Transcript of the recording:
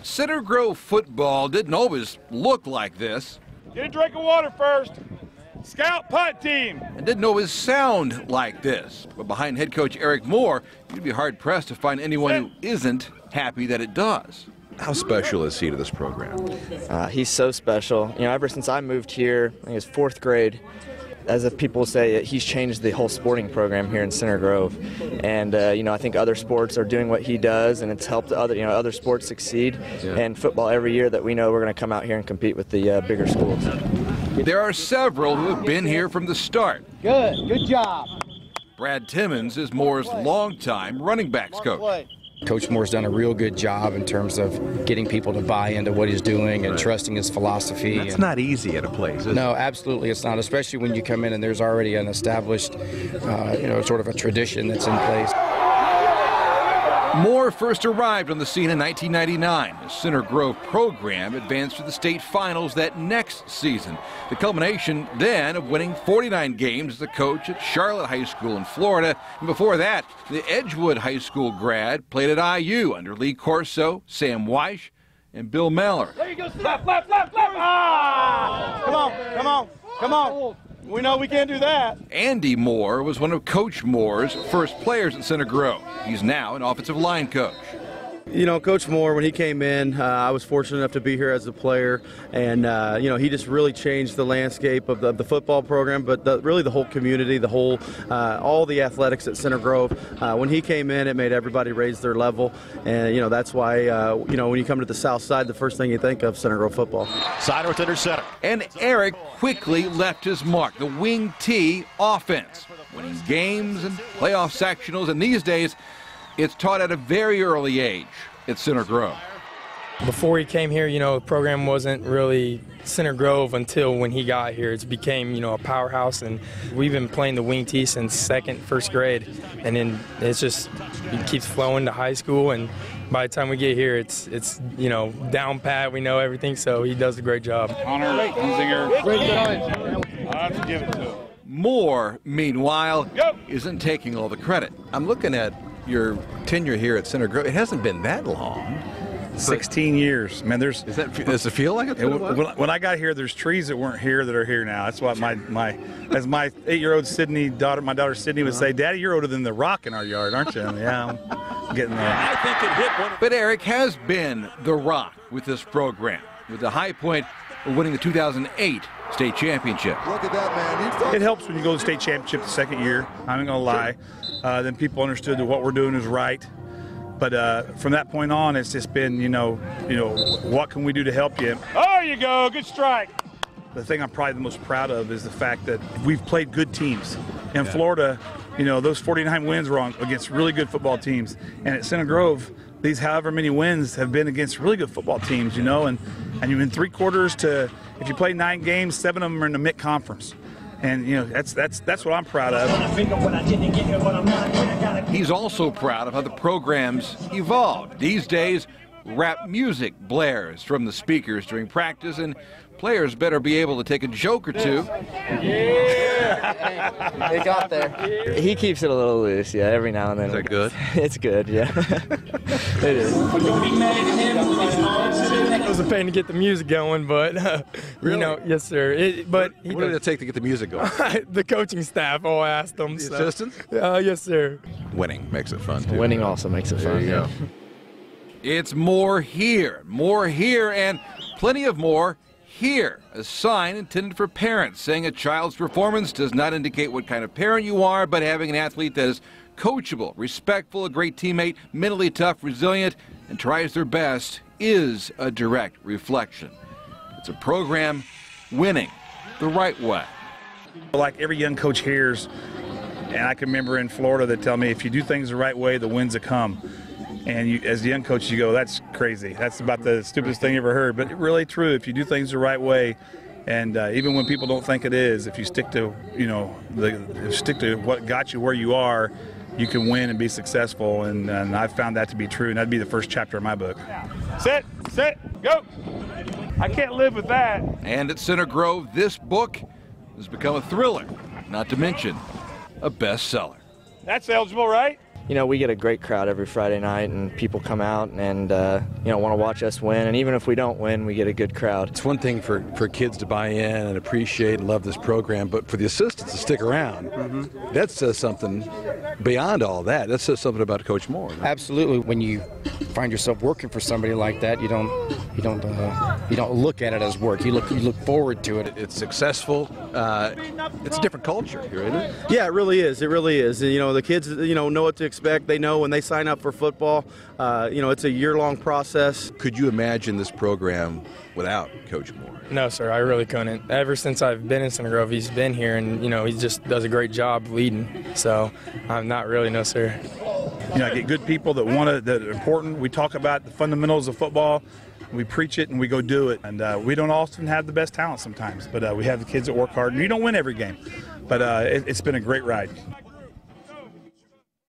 Center Grove football didn't always look like this. Get a drink of water first. Scout punt team. And didn't always sound like this. But behind head coach Eric Moore, you'd be hard-pressed to find anyone who isn't happy that it does. How special is he to this program? He's so special. You know, ever since I moved here, I think it's 4th grade, as if people say, he's changed the whole sporting program here in Center Grove. And, you know, I think other sports are doing what he does, and it's helped other sports succeed. Yeah. And football, every year that we know we're going to come out here and compete with the bigger schools. There are several who have been here from the start. Good job. Brad Timmons is Moore's longtime running backs coach. Coach Moore's done a real good job in terms of getting people to buy into what he's doing and trusting his philosophy. That's not easy at a place, is it? No, absolutely it's not, especially when you come in and there's already an established, sort of a tradition that's in place. Moore first arrived on the scene in 1999. The Center Grove program advanced to the state finals that next season. The culmination then of winning 49 games as a coach at Charlotte High School in Florida. And before that, the Edgewood High School grad played at IU under Lee Corso, Sam Weish, and Bill Mallory. There you go, flap. Ah! Come on. We know we can't do that. Andy Moore was one of Coach Moore's first players at Center Grove. He's now an offensive line coach. You know, Coach Moore, when he came in, I was fortunate enough to be here as a player, and he just really changed the landscape of the football program, but really the whole community, the whole, all the athletics at Center Grove. When he came in, it made everybody raise their level, and that's why when you come to the South Side, the first thing you think of Center Grove football. Siderth under center. And Eric quickly left his mark. The wing T offense, winning games and playoff sectionals, and these days, it's taught at a very early age at Center Grove. Before he came here, the program wasn't really Center Grove until when he got here. It became, a powerhouse, and we've been playing the wing T since first grade, and then it keeps flowing to high school, and by the time we get here, it's down pat. We know everything, so he does a great job. Connor Hunzinger. I'll have to give it to him. Moore, meanwhile, isn't taking all the credit. I'm looking at your tenure here at Center Grove. It hasn't been that long. 16 years. Man, does it feel like it? When I got here, there's trees that weren't here that are here now. That's what my 8-year-old my daughter Sydney would say, "Daddy, you're older than the rock in our yard, aren't you?" And yeah, I'm getting there. I think it hit one. But Eric has been the rock with this program, with the high point of winning the 2008 state championship. Look at that, man. It helps when you go to the state championship the second year. I'm not gonna lie. Then people understood that what we're doing is right. But from that point on, it's just been, what can we do to help you? There you go, good strike. The thing I'm probably the most proud of is the fact that we've played good teams. In Florida, those 49 wins were against really good football teams. And at Center Grove, these however many wins have been against really good football teams, and you've been 3 quarters to, if you play 9 games, 7 of them are in the mid-conference. And, that's what I'm proud of. He's also proud of how the program's evolved. These days, rap music blares from the speakers during practice, and players better be able to take a joke or two. Yeah! They got there. He keeps it a little loose, every now and then. Is that good? It's good, yeah. It is. It was a pain to get the music going, but, really? Yes, sir. What did it take to get the music going? The coaching staff all asked them. The assistants? Yes, sir. Winning makes it fun, too. Winning also makes it fun, yeah. It's more here, and plenty of more here. A sign intended for parents saying a child's performance does not indicate what kind of parent you are, but having an athlete that is coachable, respectful, a great teammate, mentally tough, resilient, and tries their best is a direct reflection. It's a program winning the right way. Like every young coach hears, and I can remember in Florida they tell me, if you do things the right way, the wins will come. And as a young coach, you go, that's crazy. That's about the stupidest thing you ever heard. But really true, if you do things the right way, and even when people don't think it is, if you stick to, stick to what got you where you are, you can win and be successful. And I've found that to be true, and that'd be the first chapter of my book. Sit, go. I can't live with that. And at Center Grove, this book has become a thriller, not to mention a bestseller. That's eligible, right? we get a great crowd every Friday night, and people come out and want to watch us win. And even if we don't win, we get a good crowd. It's one thing for kids to buy in and appreciate and love this program, but for the assistants to stick around, that says something beyond all that. That says something about Coach Moore. Right? Absolutely. When you find yourself working for somebody like that, you don't look at it as work. You look forward to it. It's successful. It's a different culture here, isn't it? Yeah, it really is. It really is. And, the kids, know what to expect. They know when they sign up for football. It's a year-long process. Could you imagine this program without Coach Moore? No, sir, I really couldn't. Ever since I've been in Center Grove, he's been here, and, he just does a great job leading. So I'm not really, no, sir. I get good people that that are important. We talk about the fundamentals of football. We preach it and we go do it. And we don't often have the best talent sometimes, but we have the kids that work hard. And you don't win every game, but it's been a great ride.